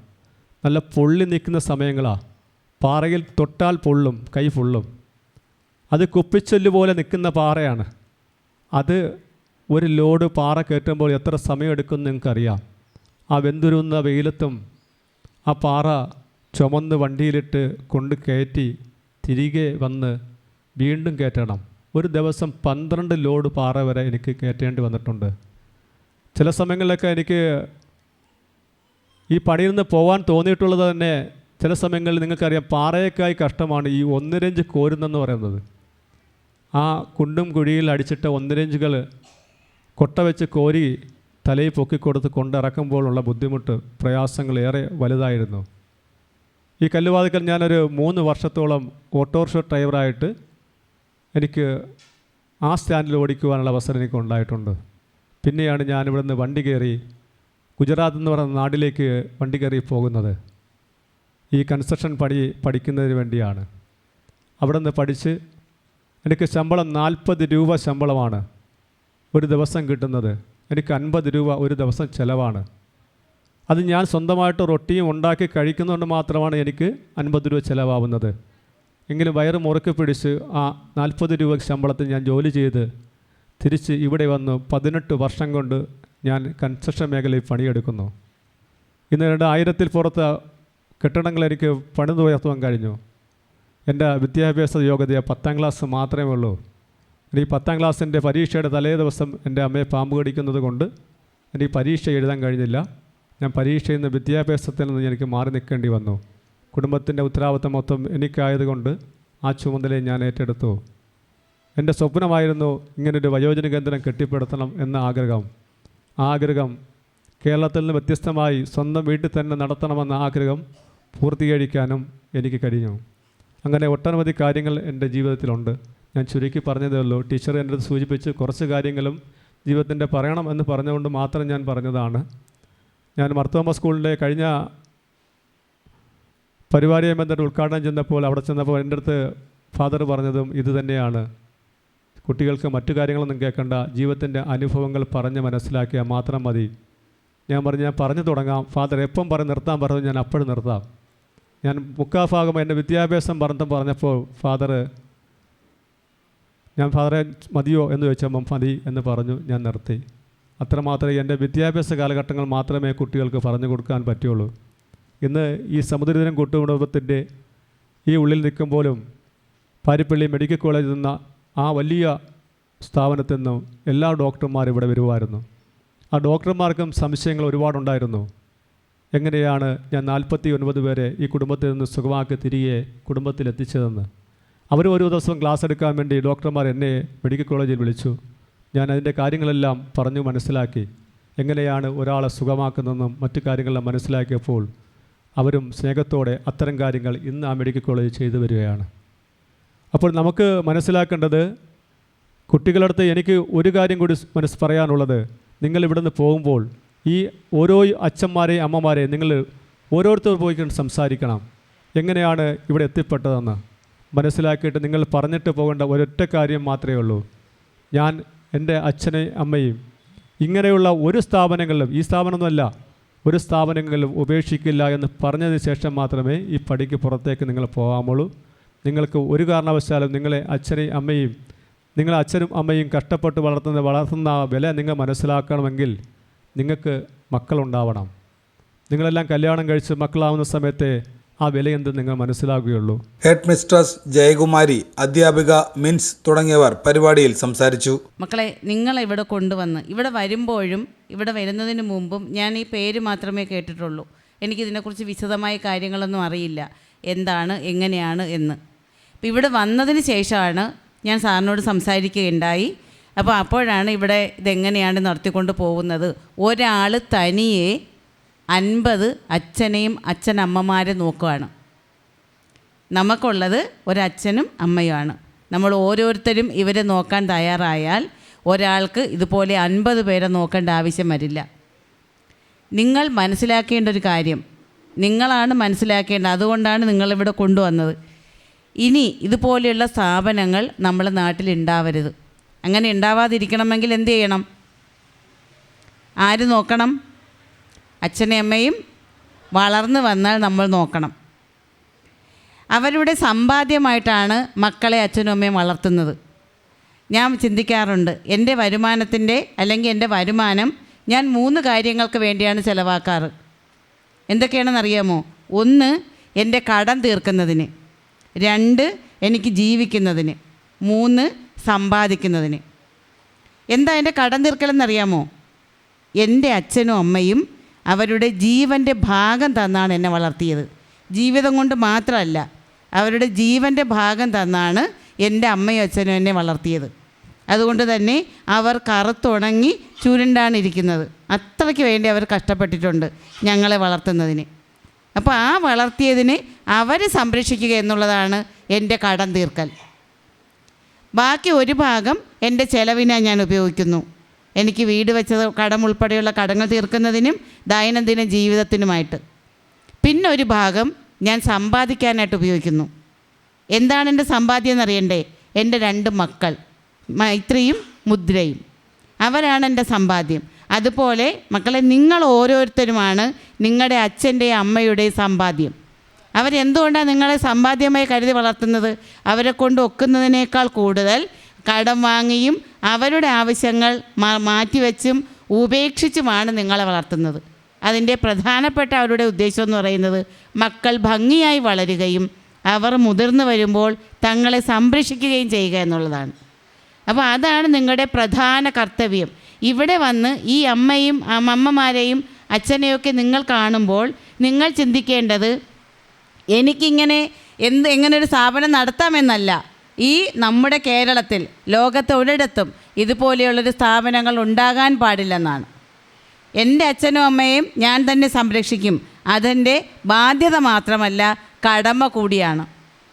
നല്ല പൊള്ളി നിൽക്കുന്ന സമയങ്ങളാണ്. പാറയിൽ തൊട്ടാൽ പൊള്ളും, കൈ പൊള്ളും. അത് കുപ്പിച്ചെല്ല് പോലെ നിൽക്കുന്ന പാറയാണ്. അത് ഒരു ലോഡ് പാറ കയറ്റുമ്പോൾ എത്ര സമയമെടുക്കുമെന്ന് നിങ്ങൾക്കറിയാം. ആ വെന്തുരുന്ന വെയിലത്തും ആ പാറ ചുമന്ന് വണ്ടിയിലിട്ട് കൊണ്ട് കയറ്റി തിരികെ വന്ന് വീണ്ടും കയറ്റണം. ഒരു ദിവസം 12 ലോഡ് പാറ വരെ എനിക്ക് കയറ്റേണ്ടി വന്നിട്ടുണ്ട്. ചില സമയങ്ങളിലൊക്കെ എനിക്ക് ഈ പണിയിൽ നിന്ന് പോകാൻ തോന്നിയിട്ടുള്ളത് തന്നെ ചില സമയങ്ങളിൽ നിങ്ങൾക്കറിയാം, പാറയേക്കായി കഷ്ടമാണ് ഈ 1 ഇഞ്ച് കോരുന്നെന്ന് പറയുന്നത്. ആ കുണ്ടും കുഴിയിൽ അടിച്ചിട്ട് 1 ഇഞ്ചുകൾ കൊട്ട വെച്ച് കോരി തലയിൽ പൊക്കിക്കൊടുത്ത് കൊണ്ടിറക്കുമ്പോഴുള്ള ബുദ്ധിമുട്ട്, പ്രയാസങ്ങൾ ഏറെ വലുതായിരുന്നു. ഈ കല്ലുവാതിക്കൽ ഞാനൊരു 3 വർഷത്തോളം ഓട്ടോറിക്ഷ ഡ്രൈവറായിട്ട് എനിക്ക് ആ സ്റ്റാൻഡിൽ ഓടിക്കുവാനുള്ള അവസരം എനിക്ക് ഉണ്ടായിട്ടുണ്ട്. പിന്നെയാണ് ഞാനിവിടെ നിന്ന് വണ്ടി കയറി ഗുജറാത്ത് എന്ന് പറയുന്ന നാട്ടിലേക്ക് വണ്ടി കയറി പോകുന്നത്. ഈ കൺസ്ട്രക്ഷൻ പഠിക്കുന്നതിന് വേണ്ടിയാണ്. അവിടെ നിന്ന് പഠിച്ച് എനിക്ക് ശമ്പളം 40 രൂപ ശമ്പളമാണ് ഒരു ദിവസം കിട്ടുന്നത്. എനിക്ക് 50 രൂപ ഒരു ദിവസം ചിലവാണ്. അത് ഞാൻ സ്വന്തമായിട്ട് റൊട്ടിയും ഉണ്ടാക്കി കഴിക്കുന്നതുകൊണ്ട് മാത്രമാണ് എനിക്ക് 50 രൂപ ചിലവാകുന്നത്. എങ്കിലും വയറ് മുറുക്കി പിടിച്ച് ആ 40 രൂപ ശമ്പളത്തിൽ ഞാൻ ജോലി ചെയ്ത് തിരിച്ച് ഇവിടെ വന്ന് 18 വർഷം കൊണ്ട് ഞാൻ കൺസ്ട്രക്ഷൻ മേഖലയിൽ പണിയെടുക്കുന്നു. ഇന്ന് 2000-ൽ പുറത്ത് കെട്ടിടങ്ങൾ എനിക്ക് പണിതുയർത്തുവാൻ കഴിഞ്ഞു. എൻ്റെ വിദ്യാഭ്യാസ യോഗ്യത 10ാം ക്ലാസ് മാത്രമേ ഉള്ളൂ. എനിക്ക് 10ാം ക്ലാസ്സിൻ്റെ പരീക്ഷയുടെ തലേ ദിവസം എൻ്റെ അമ്മയെ പാമ്പ് കടിക്കുന്നത് കൊണ്ട് എനിക്ക് പരീക്ഷ എഴുതാൻ കഴിഞ്ഞില്ല. ഞാൻ പരീക്ഷയിൽ നിന്ന്, വിദ്യാഭ്യാസത്തിൽ നിന്ന് എനിക്ക് മാറി നിൽക്കേണ്ടി വന്നു. കുടുംബത്തിൻ്റെ ഉത്തരവാദിത്തം മൊത്തം എനിക്കായതുകൊണ്ട് ആ ചുമതലയെ ഞാൻ ഏറ്റെടുത്തു. എൻ്റെ സ്വപ്നമായിരുന്നു ഇങ്ങനൊരു വയോജന കേന്ദ്രം കെട്ടിപ്പടുത്തണം എന്ന ആഗ്രഹം. ആ ആഗ്രഹം കേരളത്തിൽ നിന്ന് വ്യത്യസ്തമായി സ്വന്തം വീട്ടിൽ തന്നെ നടത്തണമെന്ന ആഗ്രഹം പൂർത്തീകരിക്കാനും എനിക്ക് കഴിഞ്ഞു. അങ്ങനെ ഒട്ടനവധി കാര്യങ്ങൾ എൻ്റെ ജീവിതത്തിലുണ്ട്. ഞാൻ ചുരുക്കി പറഞ്ഞതേ ഉള്ളൂ. ടീച്ചർ എൻ്റെ അടുത്ത് സൂചിപ്പിച്ച് കുറച്ച് കാര്യങ്ങളും ജീവിതത്തിൻ്റെ പറയണം എന്ന് പറഞ്ഞുകൊണ്ട് മാത്രം ഞാൻ പറഞ്ഞതാണ്. ഞാൻ മർത്തോമ സ്കൂളിൻ്റെ കഴിഞ്ഞ പരിപാടിയെ ബന്ധപ്പെട്ട് ഉദ്ഘാടനം ചെന്നപ്പോൾ അവിടെ ചെന്നപ്പോൾ എൻ്റെ അടുത്ത് ഫാദർ പറഞ്ഞതും ഇത് തന്നെയാണ്. കുട്ടികൾക്ക് മറ്റു കാര്യങ്ങളൊന്നും കേൾക്കണ്ട, ജീവിതത്തിൻ്റെ അനുഭവങ്ങൾ പറഞ്ഞ് മനസ്സിലാക്കിയാൽ മാത്രം മതി. ഞാൻ പറഞ്ഞു തുടങ്ങാം. ഫാദർ എപ്പം നിർത്താൻ പറഞ്ഞു, ഞാൻ അപ്പോഴും നിർത്താം. ഞാൻ മുക്കാഭാഗം എൻ്റെ വിദ്യാഭ്യാസം പറഞ്ഞപ്പോൾ ഫാദറെ മതിയോ എന്ന് ചോദിച്ചപ്പം മതി എന്ന് പറഞ്ഞു. ഞാൻ നിർത്തി. അത്രമാത്രമേ എൻ്റെ വിദ്യാഭ്യാസ കാലഘട്ടങ്ങൾ മാത്രമേ കുട്ടികൾക്ക് പറഞ്ഞു കൊടുക്കാൻ പറ്റുള്ളൂ. ഇന്ന് ഈ സമുദ്രദിനം കൂട്ടുകുടുംബത്തിൻ്റെ ഈ ഉള്ളിൽ നിൽക്കുമ്പോഴും പാരിപ്പള്ളി മെഡിക്കൽ കോളേജിൽ നിന്ന ആ വലിയ സ്ഥാപനത്തിൽ നിന്നും എല്ലാ ഡോക്ടർമാരും ഇവിടെ വരുമായിരുന്നു. ആ ഡോക്ടർമാർക്കും സംശയങ്ങൾ ഒരുപാടുണ്ടായിരുന്നു. എങ്ങനെയാണ് ഞാൻ 49 പേരെ ഈ കുടുംബത്തിൽ നിന്ന് സുഖമാക്കി തിരികെ കുടുംബത്തിലെത്തിച്ചതെന്ന്. അവർ ഒരു ദിവസം ക്ലാസ് എടുക്കാൻ വേണ്ടി ഡോക്ടർമാർ എന്നെ മെഡിക്കൽ കോളേജിൽ വിളിച്ചു. ഞാൻ അതിൻ്റെ കാര്യങ്ങളെല്ലാം പറഞ്ഞു മനസ്സിലാക്കി, എങ്ങനെയാണ് ഒരാളെ സുഖമാക്കുന്നതെന്നും മറ്റു കാര്യങ്ങളെല്ലാം മനസ്സിലാക്കിയപ്പോൾ അവരും സ്നേഹത്തോടെ അത്തരം കാര്യങ്ങൾ ഇന്ന് ആ മെഡിക്കൽ കോളേജിൽ ചെയ്തു വരികയാണ്. അപ്പോൾ നമുക്ക് മനസ്സിലാക്കേണ്ടത്, കുട്ടികളടുത്ത് എനിക്ക് ഒരു കാര്യം കൂടി പറയാനുള്ളത്, നിങ്ങൾ ഇവിടുന്ന് പോകുമ്പോൾ ഈ ഓരോ അച്ഛന്മാരെയും അമ്മമാരെയും നിങ്ങൾ ഓരോരുത്തർ പോയി സംസാരിക്കണം. എങ്ങനെയാണ് ഇവിടെ എത്തിപ്പെട്ടതെന്ന് മനസ്സിലാക്കിയിട്ട് നിങ്ങൾ പറഞ്ഞിട്ട് പോകേണ്ട ഒരൊറ്റ കാര്യം മാത്രമേ ഉള്ളൂ. ഞാൻ എൻ്റെ അച്ഛനെയും അമ്മയും ഇങ്ങനെയുള്ള ഒരു സ്ഥാപനങ്ങളിലും, ഈ സ്ഥാപനമൊന്നുമല്ല, ഒരു സ്ഥാപനങ്ങളിലും ഉപേക്ഷിക്കില്ല എന്ന് പറഞ്ഞതിന് ശേഷം മാത്രമേ ഈ പടിക്ക് പുറത്തേക്ക് നിങ്ങൾ പോകാമുള്ളൂ. നിങ്ങൾക്ക് ഒരു കാരണവശാലും നിങ്ങളെ അച്ഛനെയും അമ്മയും, നിങ്ങളെ അച്ഛനും അമ്മയും കഷ്ടപ്പെട്ട് വളർത്തുന്ന വില നിങ്ങൾ മനസ്സിലാക്കണമെങ്കിൽ നിങ്ങൾക്ക് മക്കളുണ്ടാവണം. നിങ്ങളെല്ലാം കല്യാണം കഴിച്ച് മക്കളാവുന്ന സമയത്തെ ആ വില എന്തെന്ന് നിങ്ങൾ മനസ്സിലാക്കുകയുള്ളൂ. ഹെഡ് മിസ്ട്രസ് ജയകുമാരി, അധ്യാപിക മിൻസ് തുടങ്ങിയവർ പരിപാടിയിൽ സംസാരിച്ചു. മക്കളെ, നിങ്ങളെ ഇവിടെ കൊണ്ടുവന്ന് ഇവിടെ വരുമ്പോഴും ഇവിടെ വരുന്നതിന് മുമ്പും ഞാൻ ഈ പേര് മാത്രമേ കേട്ടിട്ടുള്ളൂ. എനിക്കിതിനെക്കുറിച്ച് വിശദമായ കാര്യങ്ങളൊന്നും അറിയില്ല, എന്താണ് എങ്ങനെയാണ് എന്ന്. അപ്പോൾ ഇവിടെ വന്നതിന് ശേഷമാണ് ഞാൻ സാറിനോട് സംസാരിക്കുകയുണ്ടായി. അപ്പോൾ അപ്പോഴാണ് ഇവിടെ ഇതെങ്ങനെയാണ് നടത്തിക്കൊണ്ട് പോകുന്നത്. ഒരാൾ തനിയെ 50 അച്ഛനെയും അച്ഛനമ്മമാരെ നോക്കുകയാണ്. നമുക്കുള്ളത് ഒരച്ഛനും അമ്മയുമാണ്. നമ്മൾ ഓരോരുത്തരും ഇവരെ നോക്കാൻ തയ്യാറായാൽ ഒരാൾക്ക് ഇതുപോലെ 50 പേരെ നോക്കേണ്ട ആവശ്യം വരില്ല. നിങ്ങൾ മനസ്സിലാക്കേണ്ട ഒരു കാര്യം, നിങ്ങളാണ് മനസ്സിലാക്കേണ്ടത്. അതുകൊണ്ടാണ് നിങ്ങളിവിടെ കൊണ്ടുവന്നത്. ഇനി ഇതുപോലെയുള്ള സ്ഥാപനങ്ങൾ നമ്മുടെ നാട്ടിൽ ഉണ്ടാവരുത്. അങ്ങനെ ഉണ്ടാവാതിരിക്കണമെങ്കിൽ എന്ത് ചെയ്യണം? ആര് നോക്കണം? അച്ഛനെയും അമ്മയും വളർന്നു വന്നാൽ നമ്മൾ നോക്കണം. അവരുടെ സമ്പാദ്യമായിട്ടാണ് മക്കളെ അച്ഛനും അമ്മയും വളർത്തുന്നത്. ഞാൻ ചിന്തിക്കാറുണ്ട്, എൻ്റെ വരുമാനത്തിൻ്റെ അല്ലെങ്കിൽ എൻ്റെ വരുമാനം ഞാൻ 3 കാര്യങ്ങൾക്ക് വേണ്ടിയാണ് ചിലവാക്കാറ്. എന്തൊക്കെയാണെന്നറിയാമോ? 1, എൻ്റെ കടം തീർക്കുന്നതിന്. 2, എനിക്ക് ജീവിക്കുന്നതിന്. 3, സമ്പാദിക്കുന്നതിന്. എന്താ എൻ്റെ കടം തീർക്കലെന്നറിയാമോ? എൻ്റെ അച്ഛനും അമ്മയും അവരുടെ ജീവൻ്റെ ഭാഗം തന്നാണ് എന്നെ വളർത്തിയത്. ജീവിതം കൊണ്ട് മാത്രമല്ല, അവരുടെ ജീവൻ്റെ ഭാഗം തന്നാണ് എൻ്റെ അമ്മയും അച്ഛനും എന്നെ വളർത്തിയത്. അതുകൊണ്ട് തന്നെ അവർ കറുത്തുണങ്ങി ചുരുണ്ടാണ് ഇരിക്കുന്നത്. അത്രയ്ക്ക് വേണ്ടി അവർ കഷ്ടപ്പെട്ടിട്ടുണ്ട് ഞങ്ങളെ വളർത്തുന്നതിന്. അപ്പോൾ ആ വളർത്തിയതിന് അവർ സംരക്ഷിക്കുക എന്നുള്ളതാണ് എൻ്റെ കടം തീർക്കൽ. ബാക്കി ഒരു ഭാഗം എൻ്റെ ചിലവിനായി ഞാൻ ഉപയോഗിക്കുന്നു. എനിക്ക് വീട് വെച്ചത് കടം ഉൾപ്പെടെയുള്ള കടങ്ങൾ തീർക്കുന്നതിനും ദൈനംദിന ജീവിതത്തിനുമായിട്ട്. പിന്നെ ഒരു ഭാഗം ഞാൻ സമ്പാദിക്കാനായിട്ട് ഉപയോഗിക്കുന്നു. എന്താണ് എൻ്റെ സമ്പാദ്യം എന്നറിയണ്ടേ? എൻ്റെ 2 മക്കൾ, മൈത്രിയും മുദ്രയും, അവരാണ് എൻ്റെ സമ്പാദ്യം. അതുപോലെ മക്കളെ, നിങ്ങൾ ഓരോരുത്തരുമാണ് നിങ്ങളുടെ അച്ഛൻ്റെയും അമ്മയുടെയും സമ്പാദ്യം. അവരെന്തുകൊണ്ടാണ് നിങ്ങളെ സമ്പാദ്യമായി കരുതി വളർത്തുന്നത്? അവരെ കൊണ്ട് ഒക്കുന്നതിനേക്കാൾ കൂടുതൽ കടം വാങ്ങിയും അവരുടെ ആവശ്യങ്ങൾ മാറ്റിവെച്ചും ഉപേക്ഷിച്ചുമാണ് നിങ്ങളെ വളർത്തുന്നത്. അതിൻ്റെ പ്രധാനപ്പെട്ട അവരുടെ ഉദ്ദേശം എന്ന് പറയുന്നത് മക്കൾ ഭംഗിയായി വളരുകയും അവർ മുതിർന്നു വരുമ്പോൾ തങ്ങളെ സംരക്ഷിക്കുകയും ചെയ്യുക എന്നുള്ളതാണ്. അപ്പോൾ അതാണ് നിങ്ങളുടെ പ്രധാന കർത്തവ്യം. ഇവിടെ വന്ന് ഈ അമ്മയും അമ്മമാരെയും അച്ഛനെയൊക്കെ നിങ്ങൾ കാണുമ്പോൾ നിങ്ങൾ ചിന്തിക്കേണ്ടത്, എനിക്കിങ്ങനെ എങ്ങനെ ഒരു സ്ഥാപനം നടത്താമെന്നല്ല. ഈ നമ്മുടെ കേരളത്തിൽ, ലോകത്ത് ഒരിടത്തും ഇതുപോലെയുള്ളൊരു സ്ഥാപനങ്ങൾ ഉണ്ടാകാൻ പാടില്ലെന്നാണ്. എൻ്റെ അച്ഛനും അമ്മയും ഞാൻ തന്നെ സംരക്ഷിക്കും. അതെൻ്റെ ബാധ്യത മാത്രമല്ല, കടമ കൂടിയാണ്.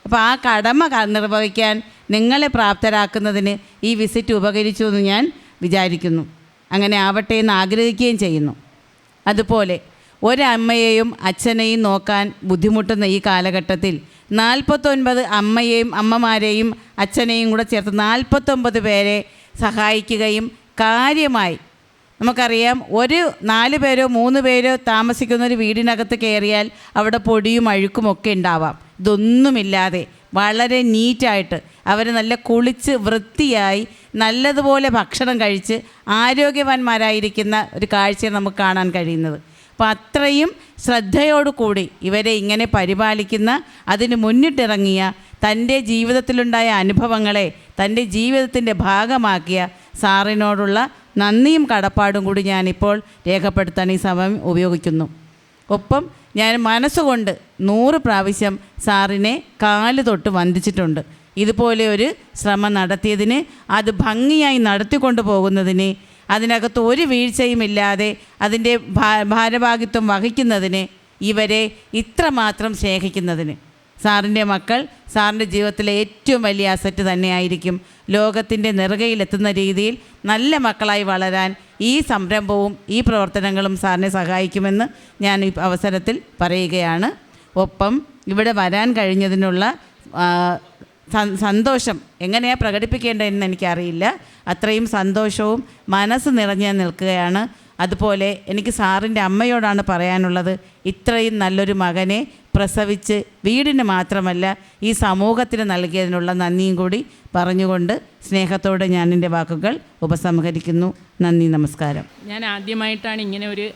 അപ്പോൾ ആ കടമ നിർവഹിക്കാൻ നിങ്ങളെ പ്രാപ്തരാക്കുന്നതിന് ഈ വിസിറ്റ് ഉപകരിച്ചു എന്ന് ഞാൻ വിചാരിക്കുന്നു. അങ്ങനെ ആവട്ടെ എന്ന് ആഗ്രഹിക്കുകയും ചെയ്യുന്നു. അതുപോലെ ഒരമ്മയെയും അച്ഛനെയും നോക്കാൻ ബുദ്ധിമുട്ടുന്ന ഈ കാലഘട്ടത്തിൽ 49 അമ്മമാരെയും അച്ഛനെയും കൂടെ ചേർത്ത് 49 പേരെ സഹായിക്കുകയും കാര്യമായി, നമുക്കറിയാം, ഒരു 4 പേരോ 3 പേരോ താമസിക്കുന്ന ഒരു വീടിനകത്ത് കയറിയാൽ അവിടെ പൊടിയും അഴുക്കുമൊക്കെ ഉണ്ടാവാം. ഇതൊന്നുമില്ലാതെ വളരെ നീറ്റായിട്ട് അവർ നല്ല കുളിച്ച് വൃത്തിയായി നല്ലതുപോലെ ഭക്ഷണം കഴിച്ച് ആരോഗ്യവാന്മാരായിരിക്കുന്ന ഒരു കാഴ്ചയാണ് നമുക്ക് കാണാൻ കഴിയുന്നത്. അപ്പോൾ അത്രയും ശ്രദ്ധയോടുകൂടി ഇവരെ ഇങ്ങനെ പരിപാലിക്കുന്ന, അതിന് മുന്നിട്ടിറങ്ങിയ, തൻ്റെ ജീവിതത്തിലുണ്ടായ അനുഭവങ്ങളെ തൻ്റെ ജീവിതത്തിൻ്റെ ഭാഗമാക്കിയ സാറിനോടുള്ള നന്ദിയും കടപ്പാടും കൂടി ഞാനിപ്പോൾ രേഖപ്പെടുത്താൻ ഈ സമയം ഉപയോഗിക്കുന്നു. ഒപ്പം ഞാൻ മനസ്സുകൊണ്ട് 100 പ്രാവശ്യം സാറിനെ കാല് തൊട്ട് വന്ദിച്ചിട്ടുണ്ട്. ഇതുപോലെ ഒരു ശ്രമം നടത്തിയതിന്, അത് ഭംഗിയായി നടത്തിക്കൊണ്ടു പോകുന്നതിന്, അതിനകത്ത് ഒരു വീഴ്ചയുമില്ലാതെ അതിൻ്റെ ഭാരവാഹിത്വം വഹിക്കുന്നതിന്, ഇവരെ ഇത്രമാത്രം സ്നേഹിക്കുന്നതിന്. സാറിൻ്റെ മക്കൾ സാറിൻ്റെ ജീവിതത്തിലെ ഏറ്റവും വലിയ അസറ്റ് തന്നെയായിരിക്കും. ലോകത്തിൻ്റെ നെറുകയിലെത്തുന്ന രീതിയിൽ നല്ല മക്കളായി വളരാൻ ഈ സംരംഭവും ഈ പ്രവർത്തനങ്ങളും സാറിനെ സഹായിക്കുമെന്ന് ഞാൻ ഈ അവസരത്തിൽ പറയുകയാണ്. ഒപ്പം ഇവിടെ വരാൻ കഴിഞ്ഞതിനുള്ള സന്തോഷം എങ്ങനെയാണ് പ്രകടിപ്പിക്കേണ്ടതെന്ന് എനിക്കറിയില്ല. അത്രയും സന്തോഷവും മനസ്സ് നിറഞ്ഞ് നിൽക്കുകയാണ്. അതുപോലെ എനിക്ക് സാറിൻ്റെ അമ്മയോടാണ് പറയാനുള്ളത്, ഇത്രയും നല്ലൊരു മകനെ പ്രസവിച്ച് വീടിന് മാത്രമല്ല ഈ സമൂഹത്തിന് നൽകിയതിനുള്ള നന്ദിയും കൂടി പറഞ്ഞുകൊണ്ട് സ്നേഹത്തോടെ ഞാൻ എൻ്റെ വാക്കുകൾ ഉപസംഹരിക്കുന്നു. നന്ദി, നമസ്കാരം. ഞാൻ ആദ്യമായിട്ടാണ് ഇങ്ങനെ ഒരു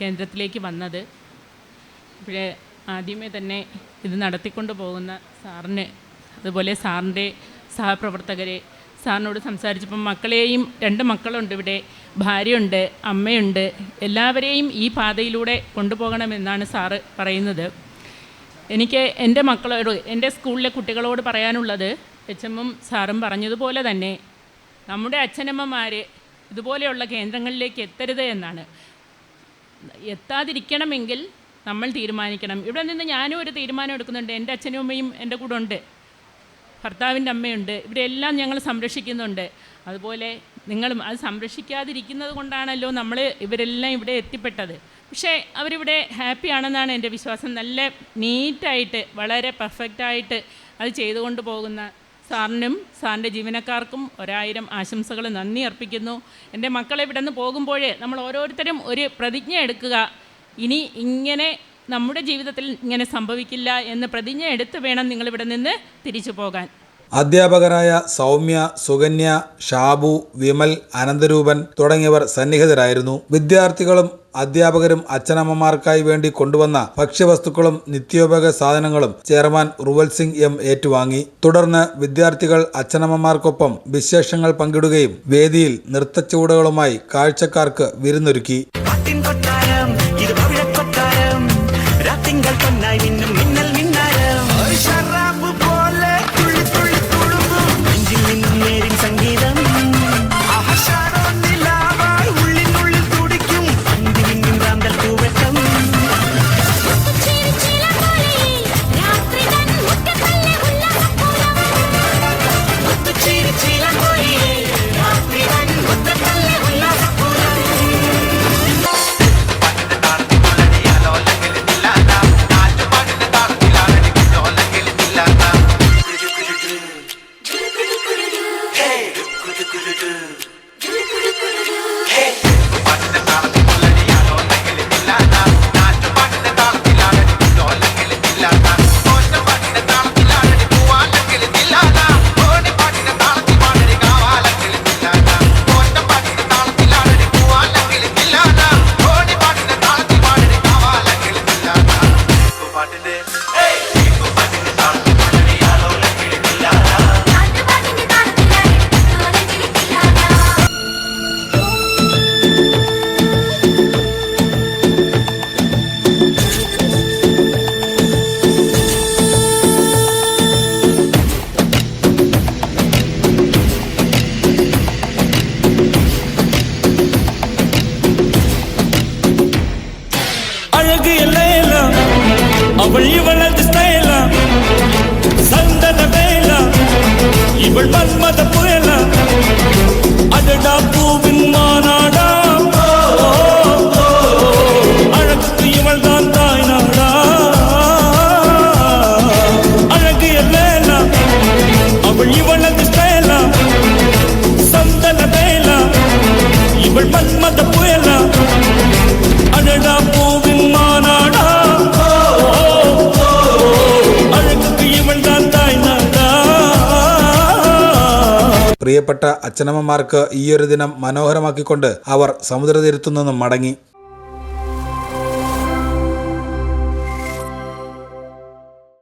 കേന്ദ്രത്തിലേക്ക് വന്നത്. ഇവിടെ ആദ്യമേ തന്നെ ഇത് നടത്തിക്കൊണ്ട് പോകുന്ന സാറിന്, അതുപോലെ സാറിൻ്റെ സഹപ്രവർത്തകരെ, സാറിനോട് സംസാരിച്ചപ്പം മക്കളെയും 2 മക്കളുണ്ട് ഇവിടെ, ഭാര്യയുണ്ട്, അമ്മയുണ്ട്, എല്ലാവരെയും ഈ പാതയിലൂടെ കൊണ്ടുപോകണമെന്നാണ് സാറ് പറയുന്നത്. എനിക്ക് എൻ്റെ മക്കളോട്, എൻ്റെ സ്കൂളിലെ കുട്ടികളോട് പറയാനുള്ളത്, എച്ചമ്മും സാറും പറഞ്ഞതുപോലെ തന്നെ നമ്മുടെ അച്ഛനമ്മമാർ ഇതുപോലെയുള്ള കേന്ദ്രങ്ങളിലേക്ക് എത്തരുത് എന്നാണ്. എത്താതിരിക്കണമെങ്കിൽ നമ്മൾ തീരുമാനിക്കണം. ഇവിടെ നിന്ന് ഞാനും ഒരു തീരുമാനം എടുക്കുന്നുണ്ട്. എൻ്റെ അച്ഛനും അമ്മയും എൻ്റെ കൂടെ ഉണ്ട്, ഭർത്താവിൻ്റെ അമ്മയുണ്ട്, ഇവരെല്ലാം ഞങ്ങൾ സംരക്ഷിക്കുന്നുണ്ട്. അതുപോലെ നിങ്ങളും അത് സംരക്ഷിക്കാതിരിക്കുന്നത് കൊണ്ടാണല്ലോ നമ്മൾ ഇവരെല്ലാം ഇവിടെ എത്തിപ്പെട്ടത്. പക്ഷേ അവരിവിടെ ഹാപ്പിയാണെന്നാണ് എൻ്റെ വിശ്വാസം. നല്ല നീറ്റായിട്ട്, വളരെ പെർഫെക്റ്റായിട്ട് അത് ചെയ്തുകൊണ്ട് പോകുന്ന സാറിനും സാറിൻ്റെ ജീവനക്കാർക്കും 1000 ആശംസകൾ, നന്ദി അർപ്പിക്കുന്നു. എൻ്റെ മക്കളെ ഇവിടെ നിന്ന് പോകുമ്പോഴേ നമ്മൾ ഓരോരുത്തരും ഒരു പ്രതിജ്ഞ എടുക്കുക, ഇനി ഇങ്ങനെ നമ്മുടെ ജീവിതത്തിൽ ഇങ്ങനെ സംഭവിക്കില്ല എന്ന് പ്രതിജ്ഞ എടുത്ത് വേണം നിങ്ങളിവിടെ നിന്ന് തിരിച്ചു പോകാൻ. അധ്യാപകരായ സൗമ്യ, സുകന്യ, ഷാബു, വിമൽ, അനന്തരൂപൻ തുടങ്ങിയവർ സന്നിഹിതരായിരുന്നു. വിദ്യാർത്ഥികളും അധ്യാപകരും അച്ഛനമ്മമാർക്കായി വേണ്ടി കൊണ്ടുവന്ന ഭക്ഷ്യവസ്തുക്കളും നിത്യോപയോഗ സാധനങ്ങളും ചെയർമാൻ റുവൽ സിംഗ് എം ഏറ്റുവാങ്ങി. തുടർന്ന് വിദ്യാർത്ഥികൾ അച്ഛനമ്മമാർക്കൊപ്പം വിശേഷങ്ങൾ പങ്കിടുകയും വേദിയിൽ നൃത്തച്ചുവടുകളുമായി കാഴ്ചക്കാർക്ക് വിരുന്നൊരുക്കി. அவள் இவளது ஸ்டைலா, சந்தன வேலா, இவள் மன்மத புயலா, அடடா பூவின் மாநாடா, அழகுக்கு இவள் தான் தாய் நாடா. அழகிய வேலா, அவள் இவளது ஸ்டைலா, சந்தன வேலா, இவள் மன்மத புயலா, அடடா பூவின் மாநாடா, அழகுக்கு இவள் தான் தாய் நாடா. പ്രിയപ്പെട്ട അച്ഛനമ്മമാർക്ക് ഈയൊരു ദിനം മനോഹരമാക്കിക്കൊണ്ട് അവർ സമുദ്രതീരത്തു നിന്നും മടങ്ങി.